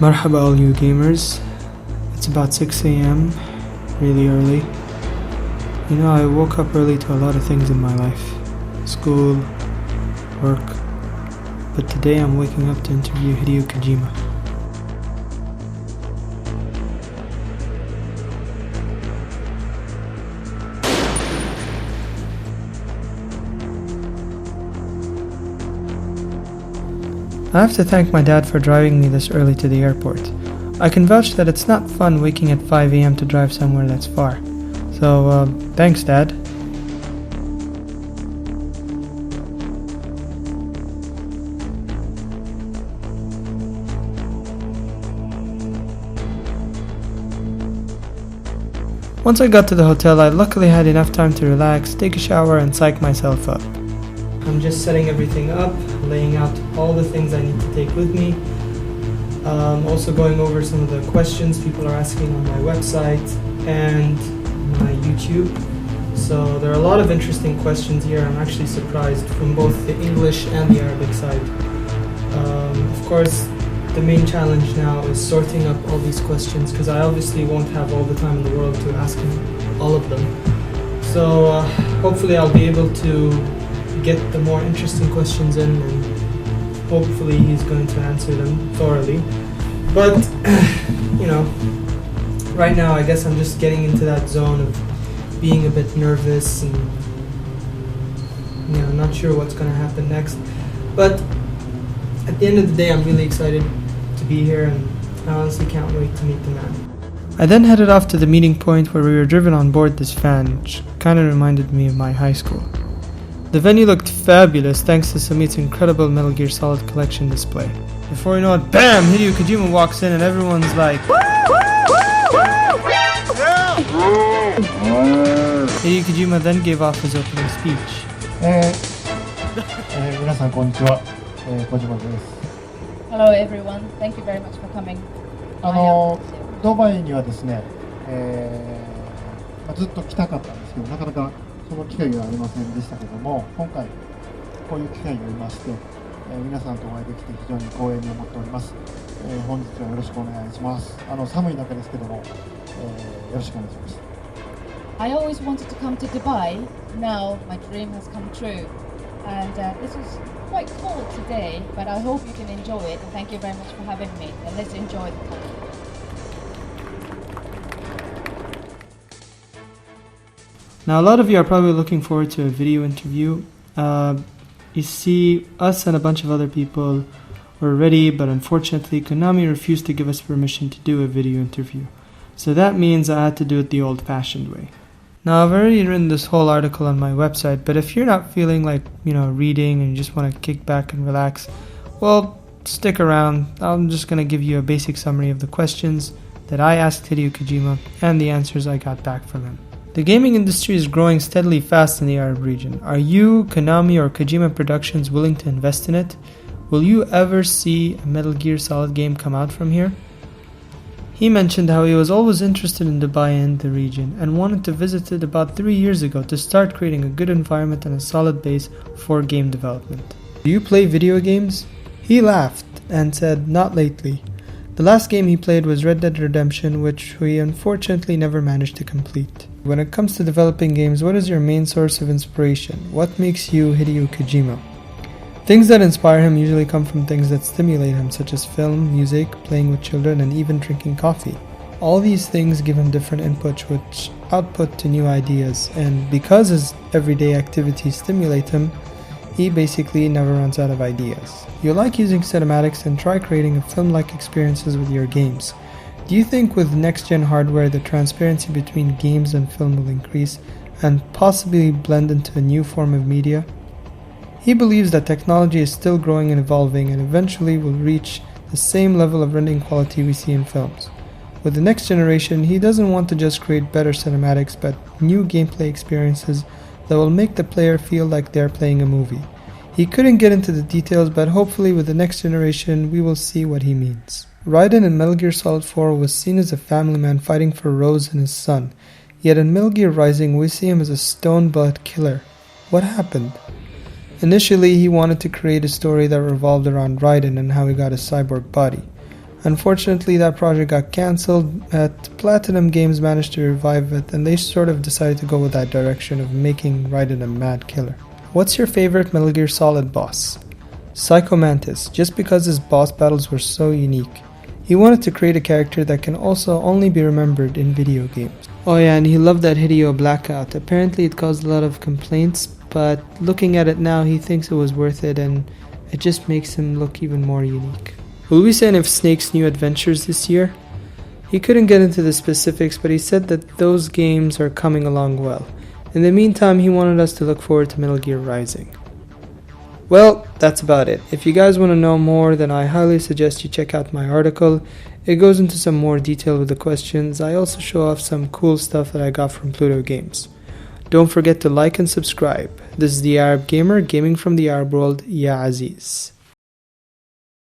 Marhaba all you gamers. It's about 6 a.m., really early. You know, I woke up early to a lot of things in my life. School, work. But today I'm waking up to interview Hideo Kojima. I have to thank my dad for driving me this early to the airport. I can vouch that it's not fun waking at 5 a.m. to drive somewhere that's far. So, thanks, Dad. Once I got to the hotel, I luckily had enough time to relax, take a shower, and psych myself up. I'm just setting everything up, laying out all the things I need to take with me. Also going over some of the questions people are asking on my website and my YouTube. So there are a lot of interesting questions here. I'm actually surprised from both the English and the Arabic side. Of course, the main challenge now is sorting up all these questions because I obviously won't have all the time in the world to ask him all of them. So hopefully I'll be able to get the more interesting questions in, and hopefully he's going to answer them thoroughly. But you know, right now I guess I'm just getting into that zone of being a bit nervous and not sure what's going to happen next. But at the end of the day, I'm really excited to be here, and I honestly can't wait to meet the man. I then headed off to the meeting point where we were driven on board this fan, which kind of reminded me of my high school. The venue looked fabulous thanks to Samit's incredible Metal Gear Solid collection display. Before you know it, BAM! Hideo Kojima walks in and everyone's like, Hideo Kojima then gave off his opening speech. 皆さんこんにちは、小島です。 Hello everyone, thank you very much for coming. ドバイにはですね、ずっと来たかったんですけど、なかなかその機会がありませんでしたけども、今回こういう機会がありまして、皆さんとお会いできて非常に光栄に思っております。本日はよろしくお願いします。寒い中ですけども、よろしくお願いします。 I always wanted to come to Dubai. Now my dream has come true, and this is quite cold today, but I hope you can enjoy it. And thank you very much for having me. And let's enjoy the time. Now, a lot of you are probably looking forward to a video interview. You see, us and a bunch of other people were ready, but unfortunately Konami refused to give us permission to do a video interview. So that means I had to do it the old-fashioned way. Now, I've already written this whole article on my website, but if you're not feeling like, reading and you just want to kick back and relax, well, stick around. I'm just going to give you a basic summary of the questions that I asked Hideo Kojima and the answers I got back from him. The gaming industry is growing steadily fast in the Arab region. Are you, Konami, or Kojima Productions willing to invest in it? Will you ever see a Metal Gear Solid game come out from here? He mentioned how he was always interested in Dubai and the region and wanted to visit it about 3 years ago to start creating a good environment and a solid base for game development. Do you play video games? He laughed and said, not lately. The last game he played was Red Dead Redemption, which he unfortunately never managed to complete. When it comes to developing games, what is your main source of inspiration? What makes you Hideo Kojima? Things that inspire him usually come from things that stimulate him, such as film, music, playing with children, and even drinking coffee. All these things give him different inputs which output to new ideas, and because his everyday activities stimulate him, he basically never runs out of ideas. You like using cinematics and try creating a film-like experiences with your games. Do you think with next-gen hardware the transparency between games and film will increase and possibly blend into a new form of media? He believes that technology is still growing and evolving and eventually will reach the same level of rendering quality we see in films. With the next generation, he doesn't want to just create better cinematics but new gameplay experiences that will make the player feel like they're playing a movie. He couldn't get into the details, but hopefully with the next generation we will see what he means. Raiden in Metal Gear Solid 4 was seen as a family man fighting for Rose and his son, yet in Metal Gear Rising we see him as a stone-blood killer. What happened? Initially, he wanted to create a story that revolved around Raiden and how he got his cyborg body. Unfortunately, that project got cancelled, but Platinum Games managed to revive it, and they sort of decided to go with that direction of making Raiden a mad killer. What's your favorite Metal Gear Solid boss? Psycho Mantis, just because his boss battles were so unique. He wanted to create a character that can also only be remembered in video games. Oh yeah, and he loved that Hideo Blackout. Apparently it caused a lot of complaints, but looking at it now, he thinks it was worth it, and it just makes him look even more unique. Will we see any of Snake's new adventures this year? He couldn't get into the specifics, but he said that those games are coming along well. In the meantime, he wanted us to look forward to Metal Gear Rising. Well, that's about it. If you guys want to know more, then I highly suggest you check out my article. It goes into some more detail with the questions. I also show off some cool stuff that I got from Pluto Games. Don't forget to like and subscribe. This is the Arab Gamer, gaming from the Arab world, Ya Aziz.